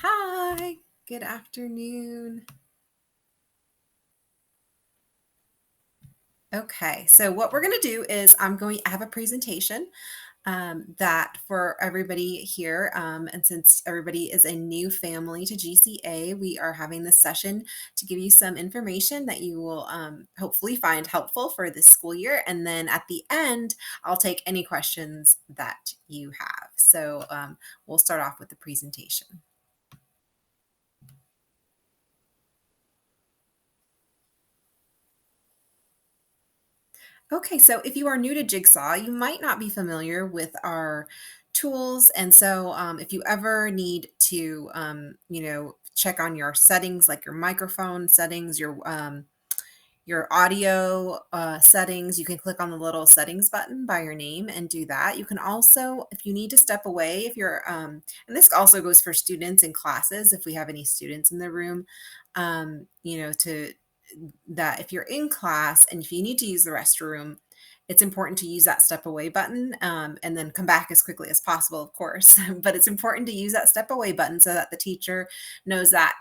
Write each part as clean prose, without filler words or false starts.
Hi, good afternoon. Okay, so what we're going to do is I have a presentation that for everybody here. And since everybody is a new family to GCA, we are having this session to give you some information that you will hopefully find helpful for this school year. And then at the end, I'll take any questions that you have. So we'll start off with the presentation. Okay, so if you are new to Jigsaw, you might not be familiar with our tools. And so if you ever need to, check on your settings, like your microphone settings, your audio settings, you can click on the little settings button by your name and do that. You can also, if you need to step away, if you're, and this also goes for students in classes, if we have any students in the room, to that if you're in class and if you need to use the restroom, it's important to use that step away button and then come back as quickly as possible, of course. But it's important to use that step away button so that the teacher knows that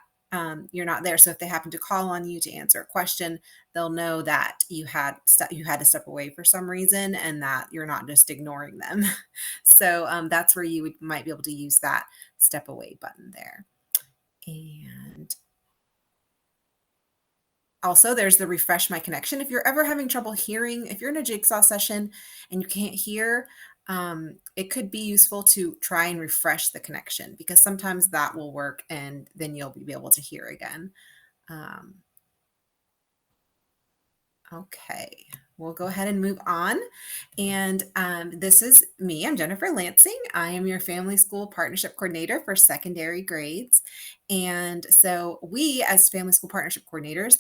you're not there. So if they happen to call on you to answer a question, they'll know that you had to step away for some reason and that you're not just ignoring them. So that's where might be able to use that step away button there. And also, there's the refresh my connection. If you're ever having trouble hearing, if you're in a Jigsaw session and you can't hear, it could be useful to try and refresh the connection because sometimes that will work and then you'll be able to hear again. Um, Okay, we'll go ahead and move on. And this is me. I'm Jennifer Lansing. I am your Family School Partnership Coordinator for secondary grades. And so we, as Family School Partnership Coordinators,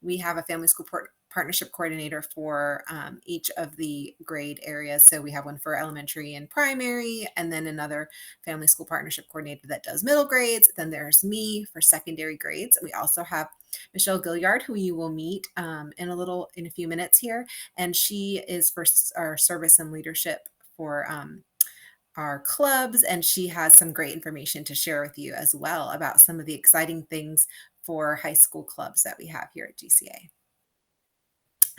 we have a family school partnership coordinator for each of the grade areas. So we have one for elementary and primary, and then another family school partnership coordinator that does middle grades. Then there's me for secondary grades. We also have Michelle Gilliard, who you will meet in a few minutes here, and she is for our service and leadership for our clubs, and she has some great information to share with you as well about some of the exciting things for high school clubs that we have here at GCA.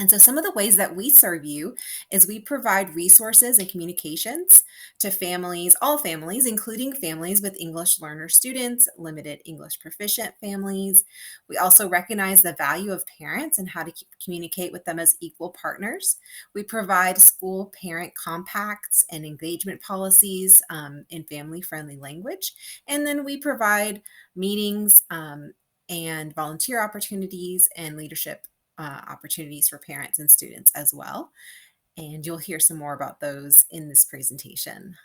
And so some of the ways that we serve you is we provide resources and communications to families, all families, including families with English learner students, limited English proficient families. We also recognize the value of parents and how to communicate with them as equal partners. We provide school parent compacts and engagement policies in family-friendly language. And then we provide meetings and volunteer opportunities and leadership opportunities for parents and students as well. And you'll hear some more about those in this presentation.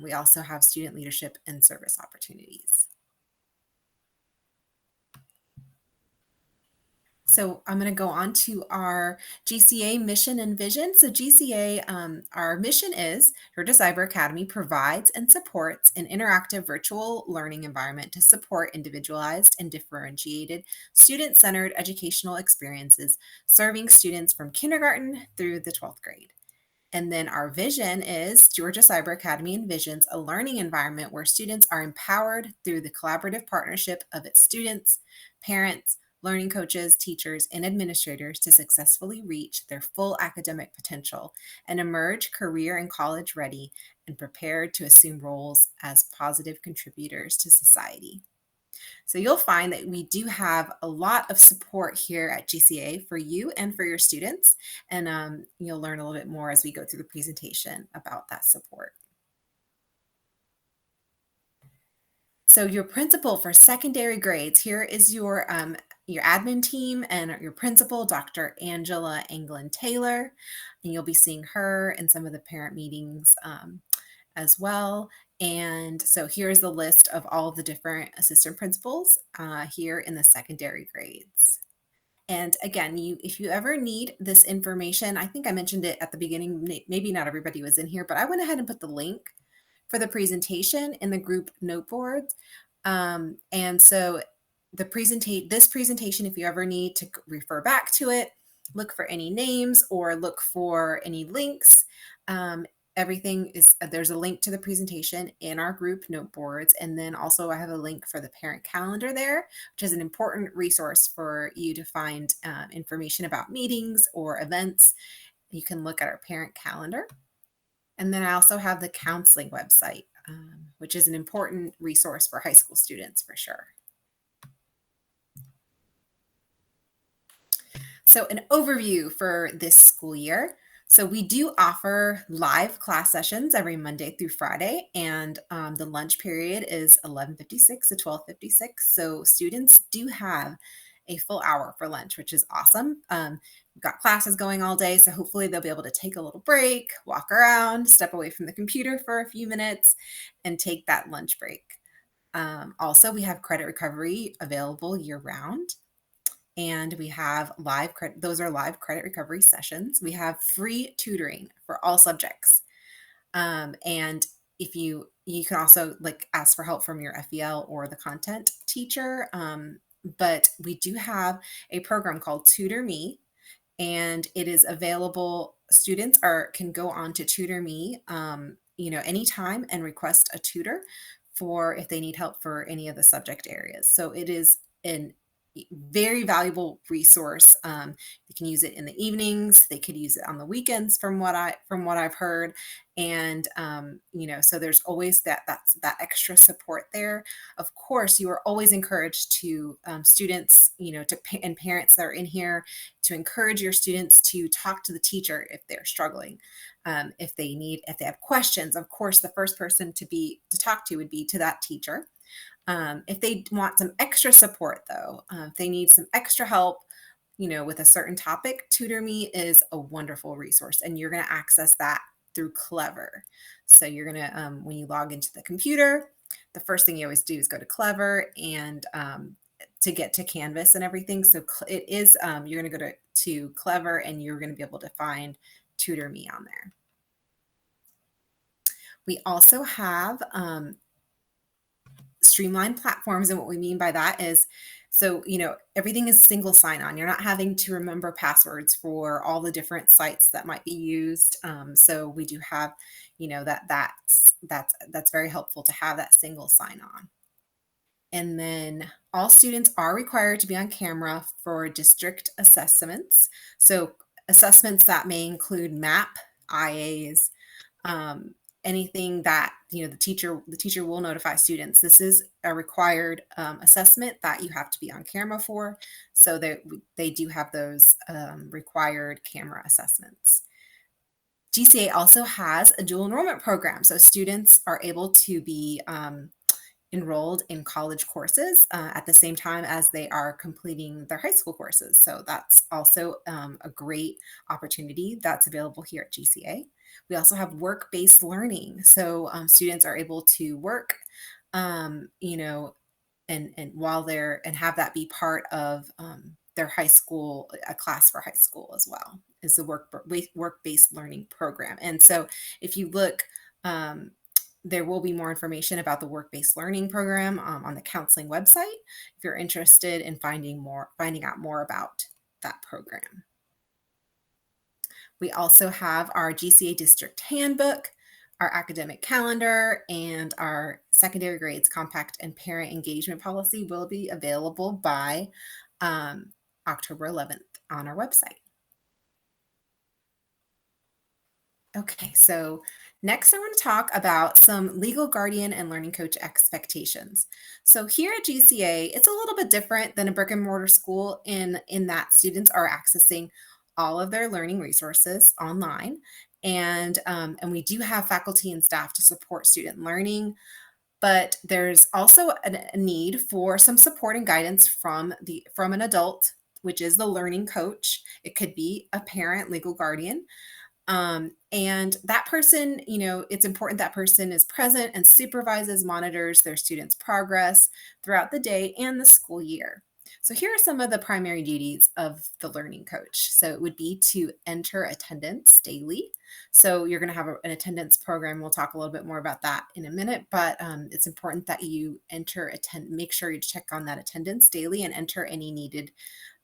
We also have student leadership and service opportunities. So I'm going to go on to our GCA mission and vision. So GCA, our mission is Georgia Cyber Academy provides and supports an interactive virtual learning environment to support individualized and differentiated student-centered educational experiences, serving students from kindergarten through the 12th grade. And then our vision is Georgia Cyber Academy envisions a learning environment where students are empowered through the collaborative partnership of its students, parents, learning coaches, teachers, and administrators to successfully reach their full academic potential and emerge career and college ready and prepared to assume roles as positive contributors to society. So you'll find that we do have a lot of support here at GCA for you and for your students. And you'll learn a little bit more as we go through the presentation about that support. So your principal for secondary grades, here is your admin team and your principal, Dr. Angela Anglin Taylor. And you'll be seeing her in some of the parent meetings as well. And so here's the list of all of the different assistant principals here in the secondary grades. And again, if you ever need this information, I think I mentioned it at the beginning, maybe not everybody was in here, but I went ahead and put the link for the presentation in the group note board. And so this presentation, if you ever need to refer back to it, look for any names or look for any links, everything is there's a link to the presentation in our group note boards. And then also I have a link for the parent calendar there, which is an important resource for you to find information about meetings or events. You can look at our parent calendar. And then I also have the counseling website, which is an important resource for high school students for sure. So, an overview for this school year. So, we do offer live class sessions every Monday through Friday, and the lunch period is 11:56 to 12:56. So, students do have a full hour for lunch, which is awesome. We've got classes going all day, so hopefully they'll be able to take a little break, walk around, step away from the computer for a few minutes, and take that lunch break. Also, we have credit recovery available year round, and we have live credit. Those are live credit recovery sessions. We have free tutoring for all subjects. And if you can also like ask for help from your FEL or the content teacher. But we do have a program called Tutor Me, and it is available. Students are can go on to Tutor Me, anytime and request a tutor for if they need help for any of the subject areas. So it is an very valuable resource. They can use it in the evenings. They could use it on the weekends, from what I've heard, and so there's always that extra support there. Of course, you are always encouraged to students, and parents that are in here, to encourage your students to talk to the teacher if they're struggling, if they have questions. Of course, the first person to talk to would be to that teacher. If they want some extra support, though, if they need some extra help, with a certain topic, Tutor Me is a wonderful resource, and you're going to access that through Clever. So you're going to, when you log into the computer, the first thing you always do is go to Clever and to get to Canvas and everything. So it is, you're going to go to Clever, and you're going to be able to find Tutor Me on there. We also have streamlined platforms. And what we mean by that is, so, everything is single sign-on. You're not having to remember passwords for all the different sites that might be used. So we do have, that's very helpful to have that single sign-on. And then all students are required to be on camera for district assessments. So assessments that may include MAP, IAs, anything that the teacher will notify students. This is a required assessment that you have to be on camera for. So they do have those required camera assessments. GCA also has a dual enrollment program, so students are able to be enrolled in college courses at the same time as they are completing their high school courses. So that's also a great opportunity that's available here at GCA. We also have work-based learning. So students are able to work, and while and have that be part of their high school, a class for high school as well, is the work-based learning program. And so if you look, there will be more information about the work-based learning program on the counseling website if you're interested in finding out more about that program. We also have our GCA District Handbook, our academic calendar, and our secondary grades compact and parent engagement policy will be available by October 11th on our website. Okay, so next I want to talk about some legal guardian and learning coach expectations. So here at GCA, it's a little bit different than a brick and mortar school in that students are accessing all of their learning resources online, and we do have faculty and staff to support student learning. But there's also a need for some support and guidance from an adult, which is the learning coach. It could be a parent, legal guardian. And that person, it's important that person is present and supervises, monitors their students' progress throughout the day and the school year. So here are some of the primary duties of the learning coach. So it would be to enter attendance daily. So you're going to have an attendance program. We'll talk a little bit more about that in a minute, but it's important that you make sure you check on that attendance daily and enter any needed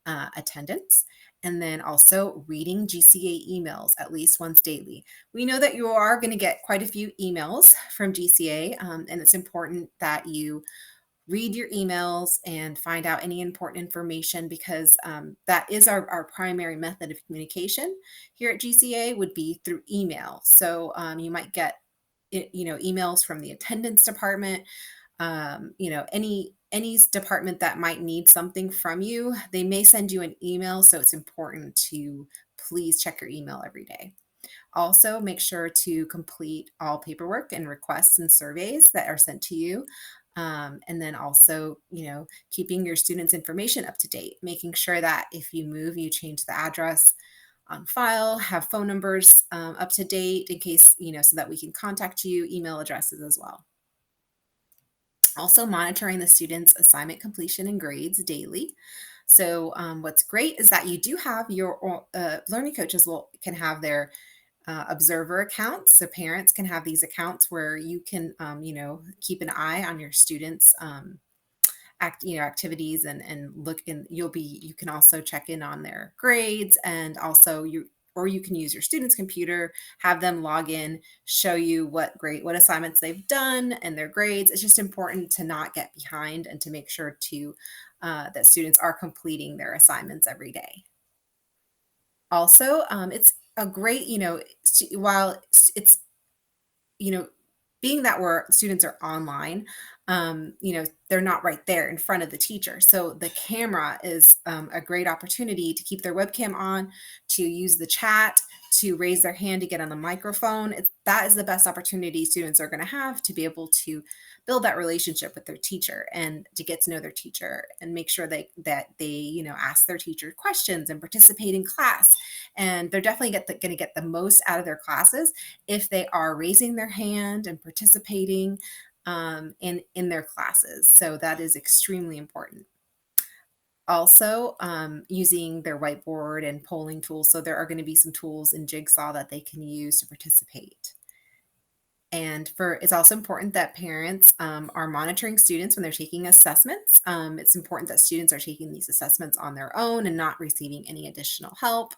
attendance. And then also reading GCA emails at least once daily. We know that you are going to get quite a few emails from GCA, and it's important that you read your emails and find out any important information because that is our primary method of communication here at GCA would be through email. So you might get emails from the attendance department, any department that might need something from you, they may send you an email. So it's important to please check your email every day. Also, make sure to complete all paperwork and requests and surveys that are sent to you. And then also, keeping your students' information up to date, making sure that if you move, you change the address on file, have phone numbers up to date in case, so that we can contact you, email addresses as well. Also, monitoring the students' assignment completion and grades daily. So, what's great is that you do have your learning coaches can have their observer accounts. So parents can have these accounts where you can, keep an eye on your students' activities and look in. You can also check in on their grades and also or you can use your student's computer, have them log in, show you what assignments they've done and their grades. It's just important to not get behind and to make sure that students are completing their assignments every day. Also, it's a great, while it's, you know, being that we're students are online, they're not right there in front of the teacher. So the camera is a great opportunity to keep their webcam on, to use the chat, to raise their hand to get on the microphone. That is the best opportunity students are going to have to be able to build that relationship with their teacher and to get to know their teacher and make sure that they ask their teacher questions and participate in class. And they're definitely going to get the most out of their classes if they are raising their hand and participating in their classes. So that is extremely important. Also, using their whiteboard and polling tools. So there are going to be some tools in Jigsaw that they can use to participate. And it's also important that parents are monitoring students when they're taking assessments. It's important that students are taking these assessments on their own and not receiving any additional help,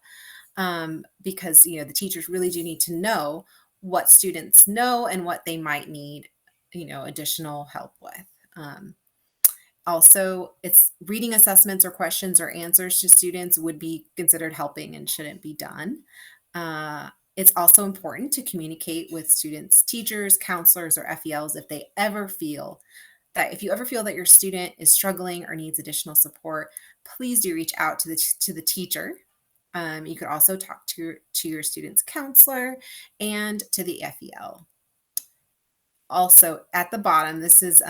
because the teachers really do need to know what students know and what they might need additional help with. Also, it's reading assessments or questions or answers to students would be considered helping and shouldn't be done. It's also important to communicate with students, teachers, counselors, or FELs if you ever feel that your student is struggling or needs additional support, please do reach out to the teacher. You could also talk to your student's counselor and to the FEL. Also, at the bottom, this is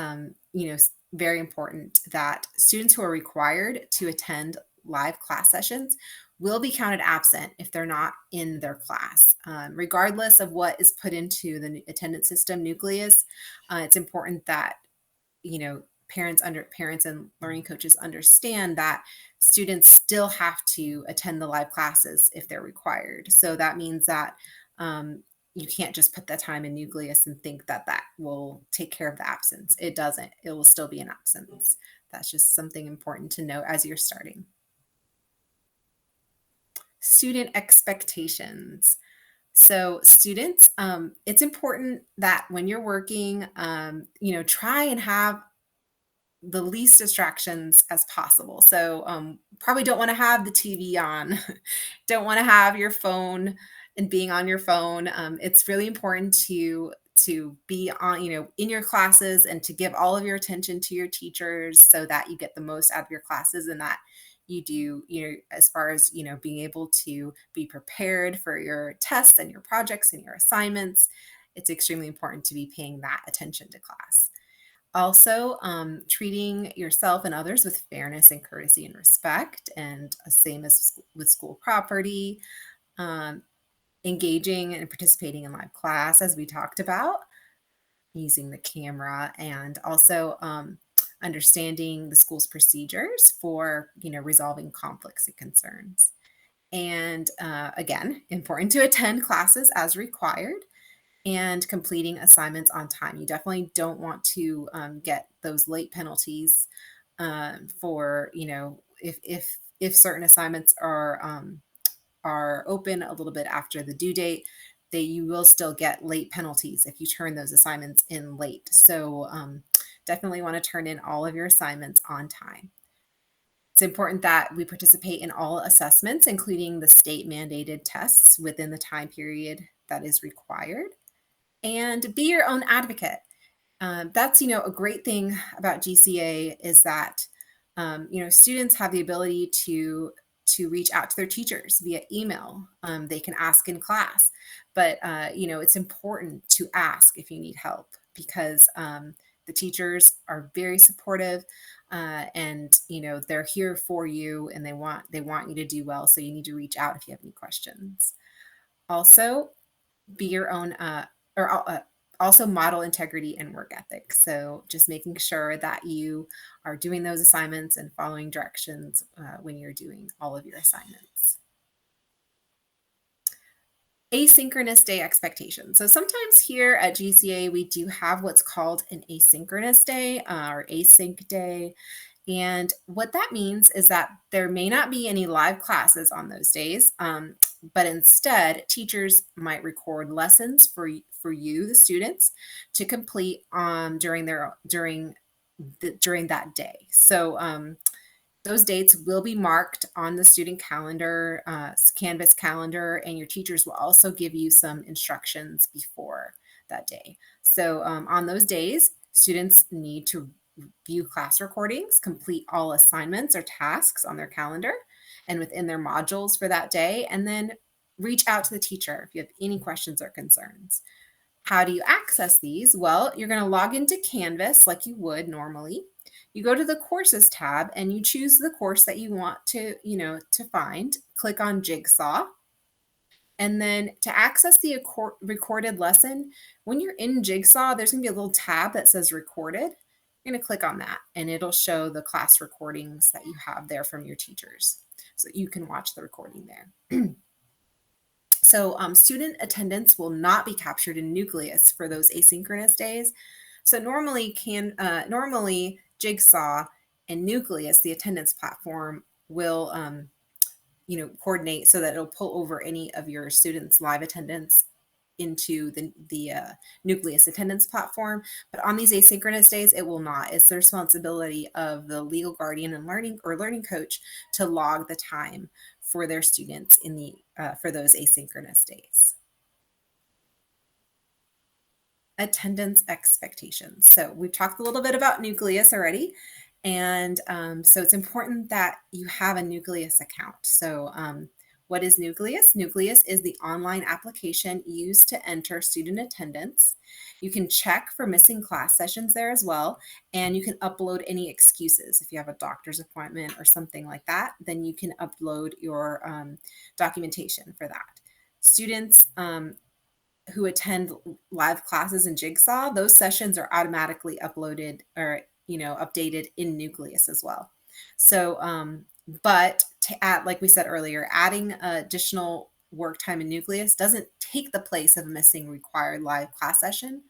very important that students who are required to attend live class sessions will be counted absent if they're not in their class. Regardless of what is put into the attendance system nucleus, it's important that parents and learning coaches understand that students still have to attend the live classes if they're required. So that means that you can't just put that time in nucleus and think that will take care of the absence. It doesn't. It will still be an absence. That's just something important to know as you're starting. Student expectations. So students, it's important that when you're working, try and have the least distractions as possible. So probably don't want to have the TV on, don't want to have your phone and being on your phone. It's really important to be on, in your classes and to give all of your attention to your teachers so that you get the most out of your classes and that you do, as far as, being able to be prepared for your tests and your projects and your assignments. It's extremely important to be paying that attention to class. Also, treating yourself and others with fairness and courtesy and respect, and same as with school property, um, engaging and participating in live class, as we talked about, using the camera, and also understanding the school's procedures for resolving conflicts and concerns. And again, important to attend classes as required and completing assignments on time. You definitely don't want to get those late penalties for, if if certain assignments are open a little bit after the due date, you will still get late penalties if you turn those assignments in late. So definitely want to turn in all of your assignments on time. It's important that we participate in all assessments, including the state mandated tests within the time period that is required, and be your own advocate. That's, a great thing about GCA is that, students have the ability to reach out to their teachers via email. They can ask in class, but, it's important to ask if you need help because the teachers are very supportive, and, they're here for you and they want you to do well. So you need to reach out if you have any questions. Also, be your own or also model integrity and work ethic. So just making sure that you are doing those assignments and following directions when you're doing all of your assignments. Asynchronous day expectations. So sometimes here at GCA, we do have what's called an asynchronous day or async day. And what that means is that there may not be any live classes on those days, but instead, teachers might record lessons for you, the students, to complete during that day. So those dates will be marked on the student calendar, Canvas calendar, and your teachers will also give you some instructions before that day. So on those days, students need to view class recordings, complete all assignments or tasks on their calendar and within their modules for that day, and then reach out to the teacher if you have any questions or concerns. How do you access these? Well, you're going to log into Canvas like you would normally. You go to the courses tab and you choose the course that you want to find. Click on Jigsaw. And then to access the recorded lesson, when you're in Jigsaw, there's going to be a little tab that says recorded. You're going to click on that and it'll show the class recordings that you have there from your teachers. So you can watch the recording there. So student attendance will not be captured in Nucleus for those asynchronous days. So normally Jigsaw and Nucleus, the attendance platform, will coordinate so that it'll pull over any of your students' live attendance into the Nucleus attendance platform. But on these asynchronous days, it will not. It's the responsibility of the legal guardian and learning coach to log the time for their students for those asynchronous days. Attendance expectations. So we've talked a little bit about Nucleus already. And so it's important that you have a Nucleus account. So what is Nucleus? Nucleus is the online application used to enter student attendance. You can check for missing class sessions there as well. And you can upload any excuses. If you have a doctor's appointment or something like that, then you can upload your documentation for that. Students who attend live classes in Jigsaw, those sessions are automatically uploaded or updated in Nucleus as well. So, but to add, like we said earlier, adding additional work time in Nucleus doesn't take the place of a missing required live class session.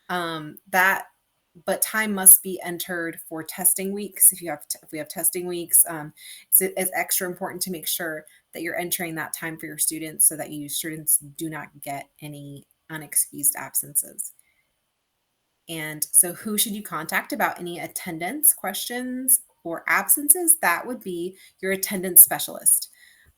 But time must be entered for testing weeks. If we have testing weeks, it's extra important to make sure that you're entering that time for your students so that your students do not get any unexcused absences. And so who should you contact about any attendance questions or absences? That would be your attendance specialist.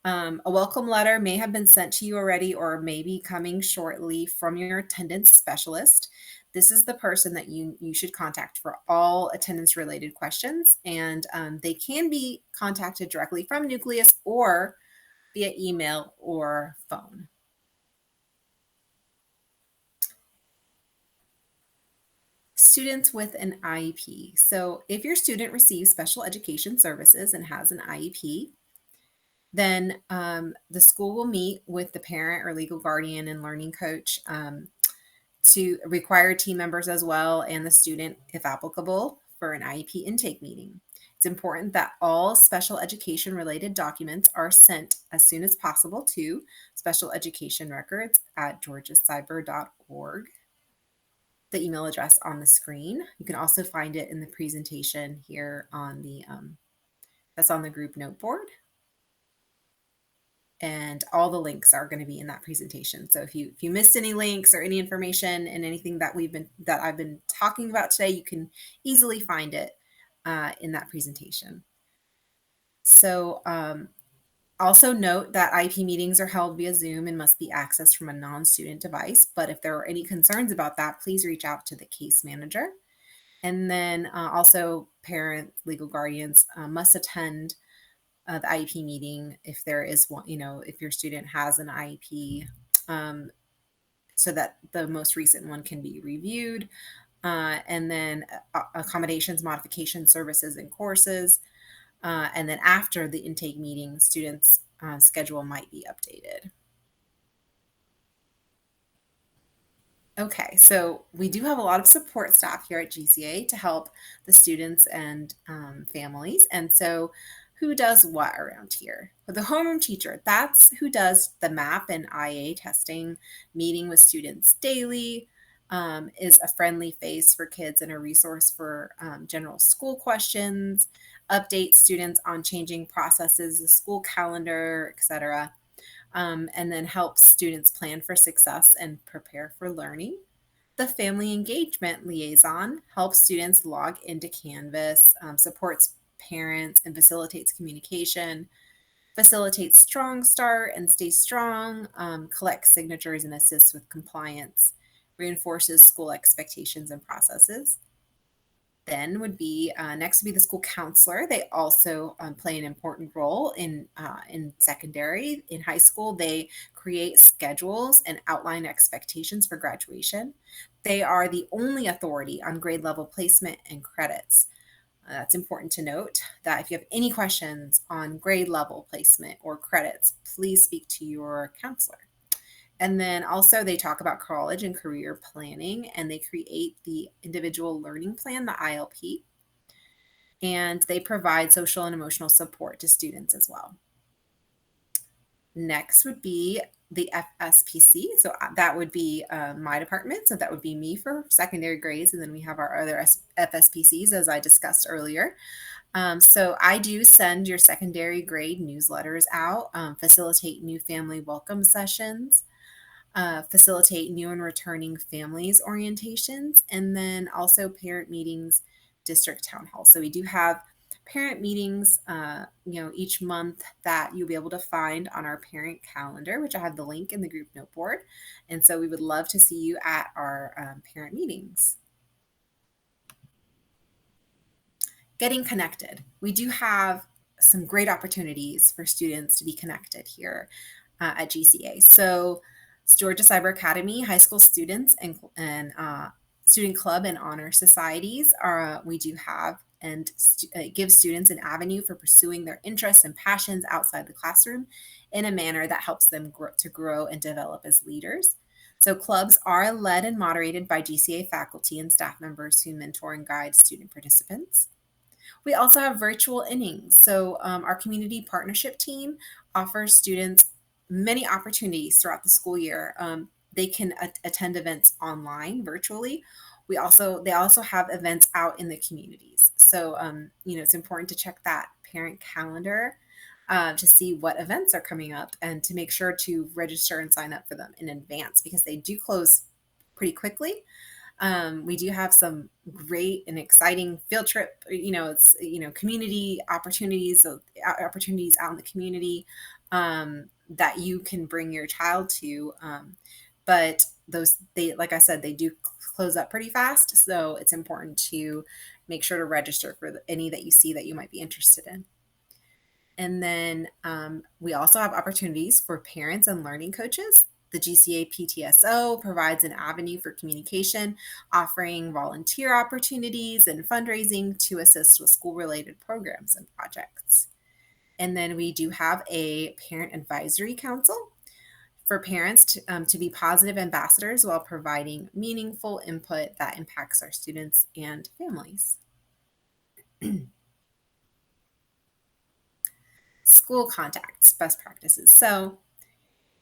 A welcome letter may have been sent to you already or may be coming shortly from your attendance specialist. This is the person that you should contact for all attendance related questions. And they can be contacted directly from Nucleus or via email or phone. Students with an IEP. So if your student receives special education services and has an IEP, then the school will meet with the parent or legal guardian and learning coach to require team members as well and the student, if applicable, for an IEP intake meeting. It's important that all special education related documents are sent as soon as possible to special education records at georgiacyber.org. The email address on the screen. You can also find it in the presentation here on the that's on the group note board. and all the links are going to be in that presentation. So if you missed any links or any information and anything that I've been talking about today, you can easily find it in that presentation. So also note that IP meetings are held via Zoom and must be accessed from a non-student device. But if there are any concerns about that, please reach out to the case manager. And then also parents, legal guardians must attend the IEP meeting if there is one, if your student has an IEP, so that the most recent one can be reviewed. And then accommodations, modification services, and courses. And then after the intake meeting, students' schedule might be updated. Okay, so we do have a lot of support staff here at GCA to help the students and families. And so, who does what around here? Well, the homeroom teacher, that's who does the MAP and IA testing, meeting with students daily, is a friendly face for kids and a resource for general school questions, update students on changing processes, the school calendar, etc. And then helps students plan for success and prepare for learning. The family engagement liaison helps students log into Canvas, supports parents, and facilitates communication, facilitates Strong Start and Stay Strong, collects signatures and assists with compliance, reinforces school expectations and processes. Then would be next would be the school counselor. They also play an important role in secondary. In high school, they create schedules and outline expectations for graduation. They are the only authority on grade level placement and credits. That's important to note that if you have any questions on grade level placement or credits, please speak to your counselor. And then also they talk about college and career planning, and they create the individual learning plan, the ILP, and they provide social and emotional support to students as well. Next would be the FSPC. So that would be my department. So that would be me for secondary grades. And then we have our other FSPCs, as I discussed earlier. So I do send your secondary grade newsletters out, facilitate new family welcome sessions, facilitate new and returning families orientations, and then also parent meetings, district town hall. So we do have parent meetings, each month that you'll be able to find on our parent calendar, which I have the link in the group note board. And so we would love to see you at our parent meetings. Getting connected. We do have some great opportunities for students to be connected here at GCA. So Georgia Cyber Academy high school students and student club and honor societies we do have, and give students an avenue for pursuing their interests and passions outside the classroom in a manner that helps them grow and develop as leaders. So clubs are led and moderated by GCA faculty and staff members who mentor and guide student participants. We also have virtual innings. So our community partnership team offers students many opportunities throughout the school year. They can attend events online virtually. They also have events out in the communities. So it's important to check that parent calendar to see what events are coming up and to make sure to register and sign up for them in advance, because they do close pretty quickly. We do have some great and exciting field trip, community opportunities, opportunities out in the community that you can bring your child to. But like I said, they do close up pretty fast. So it's important to make sure to register for any that you see that you might be interested in. And then we also have opportunities for parents and learning coaches. The GCA PTSO provides an avenue for communication, offering volunteer opportunities and fundraising to assist with school-related programs and projects. And then we do have a parent advisory council for parents to be positive ambassadors while providing meaningful input that impacts our students and families. School contacts, best practices. So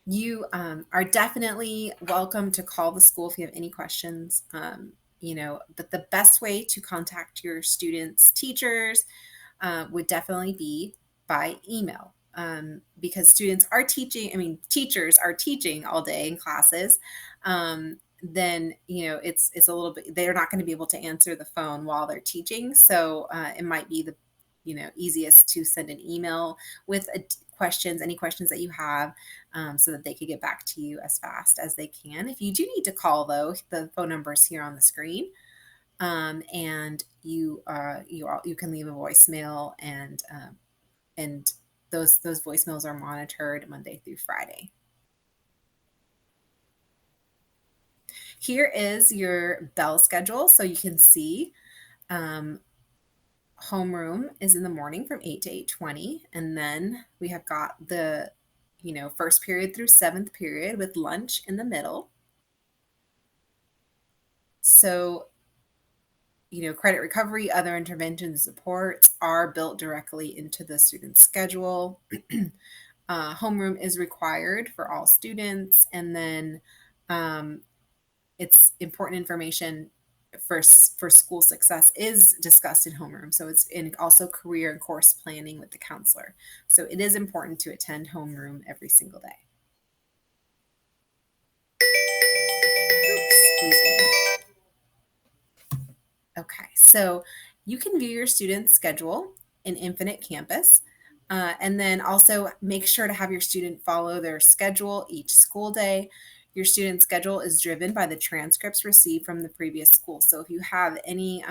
you are definitely welcome to call the school if you have any questions. But the best way to contact your students' teachers would definitely be by email. because students are teaching, I mean, teachers are teaching all day in classes, then it's a little bit, they're not going to be able to answer the phone while they're teaching. So it might be the easiest to send an email with questions, any questions that you have, so that they could get back to you as fast as they can. If you do need to call, though, the phone number is here on the screen, and you can leave a voicemail, and those voicemails are monitored Monday through Friday. Here is your bell schedule, so you can see um, homeroom is in the morning from 8 to 8:20, and then we have got the first period through seventh period with lunch in the middle. So credit recovery, other intervention supports are built directly into the student's schedule. Homeroom is required for all students, and then it's important information for school success is discussed in homeroom. So it's in also career and course planning with the counselor. So it is important to attend homeroom every single day. Excuse me. Okay, so you can view your student's schedule in Infinite Campus, and then also make sure to have your student follow their schedule each school day. Your student's schedule is driven by the transcripts received from the previous school. So if you have any,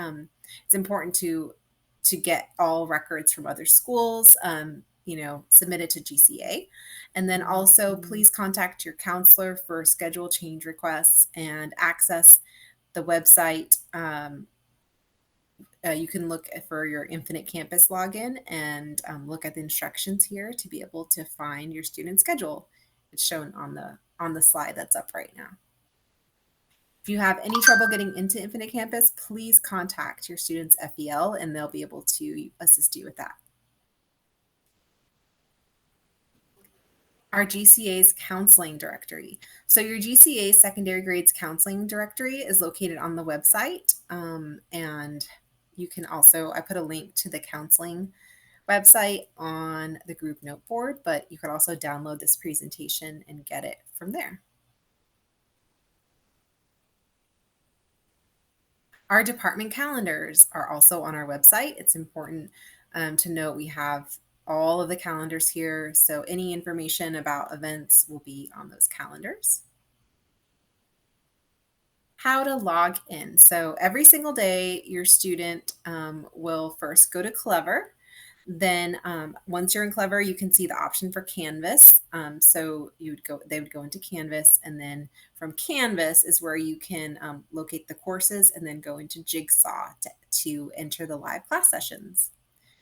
it's important to get all records from other schools, submitted to GCA. And then also please contact your counselor for schedule change requests and access the website. You can look for your Infinite Campus login and look at the instructions here to be able to find your student schedule. It's shown on the slide that's up right now. If you have any trouble getting into Infinite Campus, please contact your student's FEL and they'll be able to assist you with that. Our GCA's counseling directory. So your GCA secondary grades counseling directory is located on the website, and you can also, I put a link to the counseling website on the group note board, but you could also download this presentation and get it from there. Our department calendars are also on our website. It's important to note we have all of the calendars here, so any information about events will be on those calendars. How to log in. So every single day, your student will first go to Clever. Then once you're in Clever, you can see the option for Canvas. So they would go into Canvas, and then from Canvas is where you can locate the courses, and then go into Jigsaw to enter the live class sessions.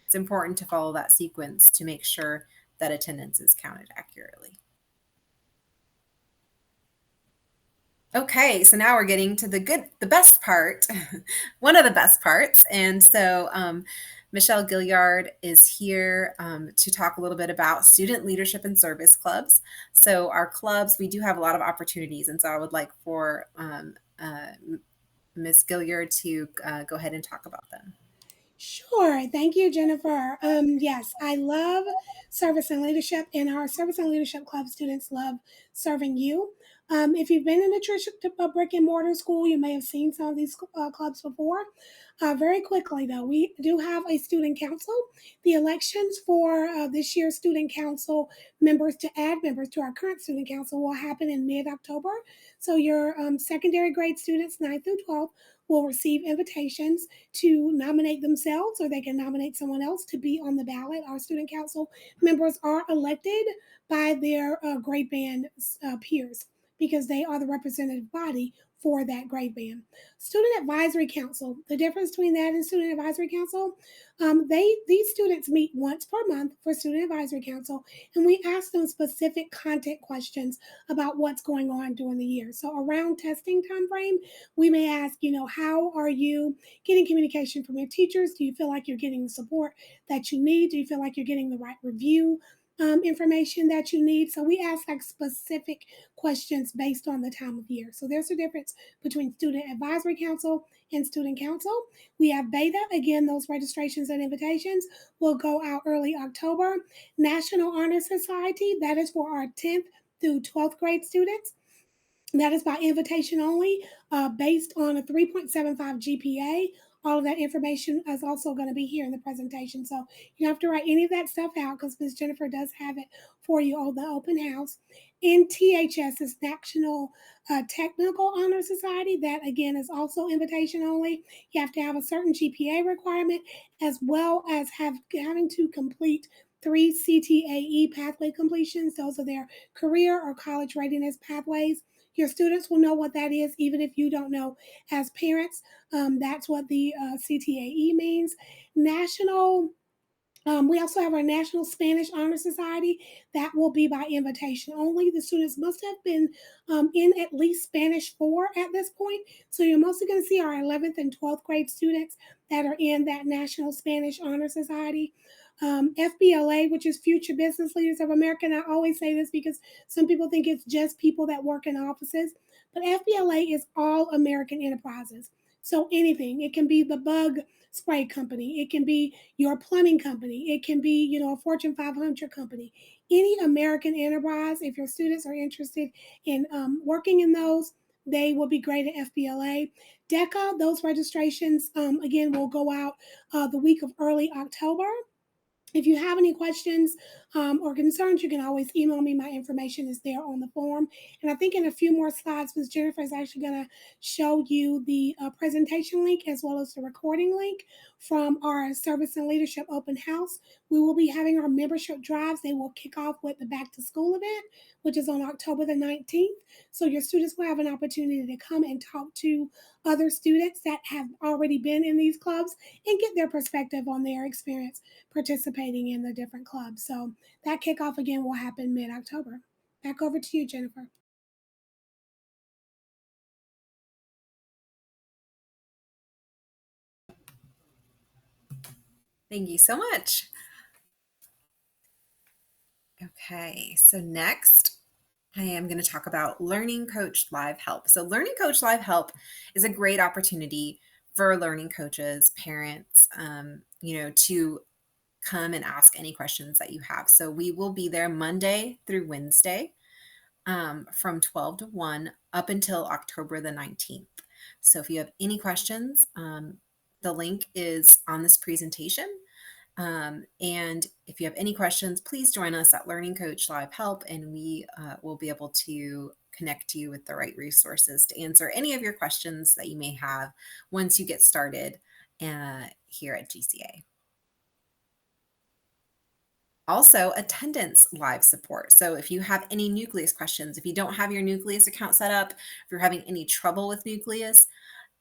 It's important to follow that sequence to make sure that attendance is counted accurately. Okay, so now we're getting to the best part, one of the best parts. And so Michelle Gilliard is here to talk a little bit about student leadership and service clubs. So our clubs, we do have a lot of opportunities. And so I would like for Ms. Gilliard to go ahead and talk about them. Sure. Thank you, Jennifer. Yes, I love service and leadership, and our service and leadership club students love serving you. If you've been in a brick and mortar school, you may have seen some of these clubs before. Very quickly, though, we do have a student council. The elections for this year's student council members to add members to our current student council will happen in mid-October. So your secondary grade students, 9th through 12th, will receive invitations to nominate themselves, or they can nominate someone else to be on the ballot. Our student council members are elected by their grade band peers because they are the representative body for that grade band. Student Advisory Council, the difference between that and Student Advisory Council, these students meet once per month for Student Advisory Council, and we ask them specific content questions about what's going on during the year. So around testing time frame, we may ask, how are you getting communication from your teachers? Do you feel like you're getting the support that you need? Do you feel like you're getting the right review information that you need. So we ask like specific questions based on the time of year. So there's a difference between Student Advisory Council and Student Council. We have beta. Again, those registrations and invitations will go out early October. National Honor Society, that is for our 10th through 12th grade students. That is by invitation only, based on a 3.75 GPA. All of that information is also going to be here in the presentation. So you don't have to write any of that stuff out because Ms. Jennifer does have it for you on the open house. NTHS is National Technical Honor Society. That again is also invitation only. You have to have a certain GPA requirement as well as having to complete 3 CTAE pathway completions. Those are their career or college readiness pathways. Your students will know what that is, even if you don't know as parents. That's what the CTAE means. National we also have our National Spanish Honor Society. That will be by invitation only. The students must have been in at least Spanish 4 at this point. So you're mostly going to see our 11th and 12th grade students that are in that National Spanish Honor Society. FBLA, which is Future Business Leaders of America. And I always say this because some people think it's just people that work in offices, but FBLA is all American enterprises. So anything, it can be the bug spray company, it can be your plumbing company, it can be, a Fortune 500 company, any American enterprise. If your students are interested in working in those, they will be great at FBLA. DECA, those registrations, again, will go out the week of early October. If you have any questions or concerns, you can always email me. My information is there on the form. And I think in a few more slides, Ms. Jennifer is actually going to show you the presentation link as well as the recording link from our Service and Leadership Open House. We will be having our membership drives. They will kick off with the Back to School event, which is on October the 19th. So your students will have an opportunity to come and talk to other students that have already been in these clubs and get their perspective on their experience participating in the different clubs. So that kickoff again will happen mid-October. Back over to you, Jennifer. Thank you so much. Okay, so next I am going to talk about Learning Coach Live Help. So Learning Coach Live Help is a great opportunity for learning coaches, parents, to come and ask any questions that you have. So we will be there Monday through Wednesday from 12 to 1 up until October the 19th. So if you have any questions, the link is on this presentation. And if you have any questions, please join us at Learning Coach Live Help, and we will be able to connect you with the right resources to answer any of your questions that you may have once you get started here at GCA. Also, attendance live support. So if you have any Nucleus questions, if you don't have your Nucleus account set up, if you're having any trouble with Nucleus,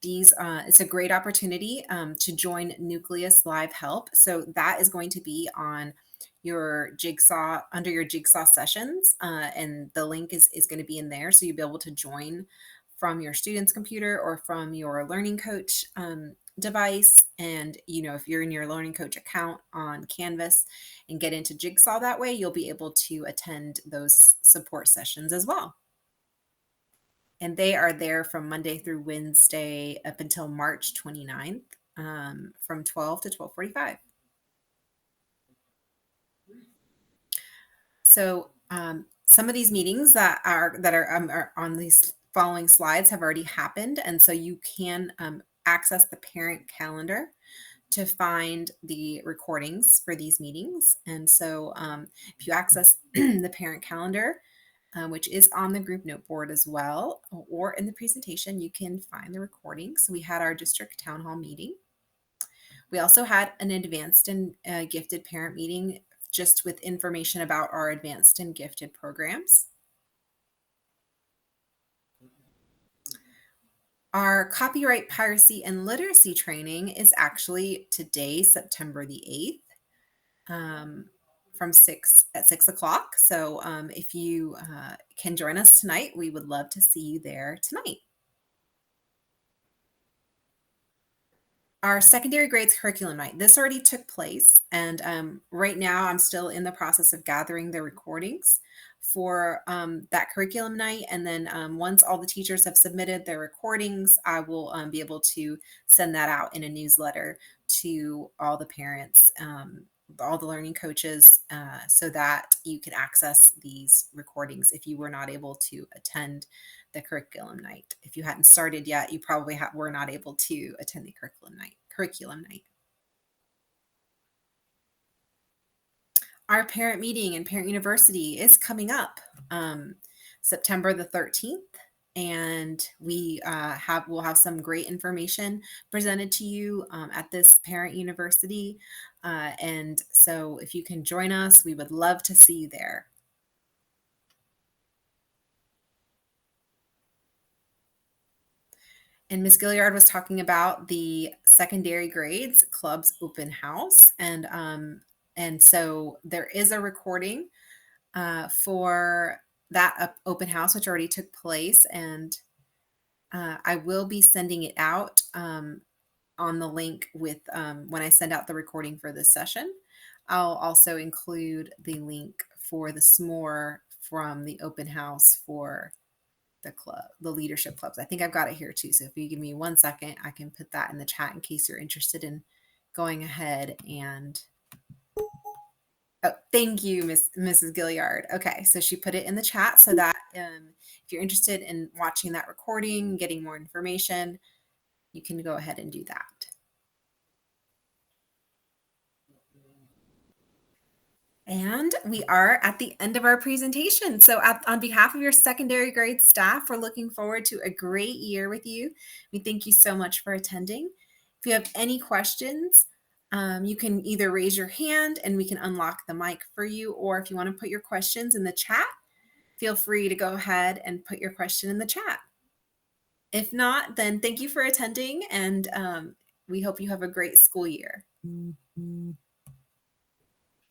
it's a great opportunity to join Nucleus Live Help. So that is going to be on your Jigsaw, under your Jigsaw sessions, and the link is going to be in there. So you'll be able to join from your student's computer or from your Learning Coach device. And, if you're in your Learning Coach account on Canvas and get into Jigsaw that way, you'll be able to attend those support sessions as well. And they are there from Monday through Wednesday up until March 29th, from 12 to 12:45. So some of these meetings that are on these following slides have already happened, and so you can access the parent calendar to find the recordings for these meetings. And so if you access the parent calendar, which is on the group note board as well, or in the presentation, you can find the recordings. So we had our district town hall meeting. We also had an advanced and gifted parent meeting, just with information about our advanced and gifted programs. Our copyright piracy and literacy training is actually today, September the 8th. From 6 o'clock. So if you can join us tonight, we would love to see you there tonight. Our secondary grades curriculum night. This already took place, and right now I'm still in the process of gathering the recordings for that curriculum night. And then once all the teachers have submitted their recordings, I will be able to send that out in a newsletter to all the parents, all the learning coaches, so that you can access these recordings if you were not able to attend the curriculum night. If you hadn't started yet, you probably were not able to attend the curriculum night. Curriculum night. Our parent meeting and parent university is coming up September the 13th. And we'll have some great information presented to you at this parent university. And so if you can join us, we would love to see you there. And Miss Gilliard was talking about the secondary grades club's open house, and so there is a recording for that open house, which already took place, and I will be sending it out on the link with when I send out the recording for this session. I'll also include the link for the s'more from the open house for the club, the leadership clubs. I think I've got it here too. So if you give me 1 second, I can put that in the chat in case you're interested in going ahead and. Oh, thank you, Mrs. Gilliard. Okay, so she put it in the chat so that if you're interested in watching that recording, getting more information, you can go ahead and do that. And we are at the end of our presentation. So on behalf of your secondary grade staff, we're looking forward to a great year with you. We thank you so much for attending. If you have any questions, you can either raise your hand and we can unlock the mic for you, or if you want to put your questions in the chat, feel free to go ahead and put your question in the chat. If not, then thank you for attending, and we hope you have a great school year.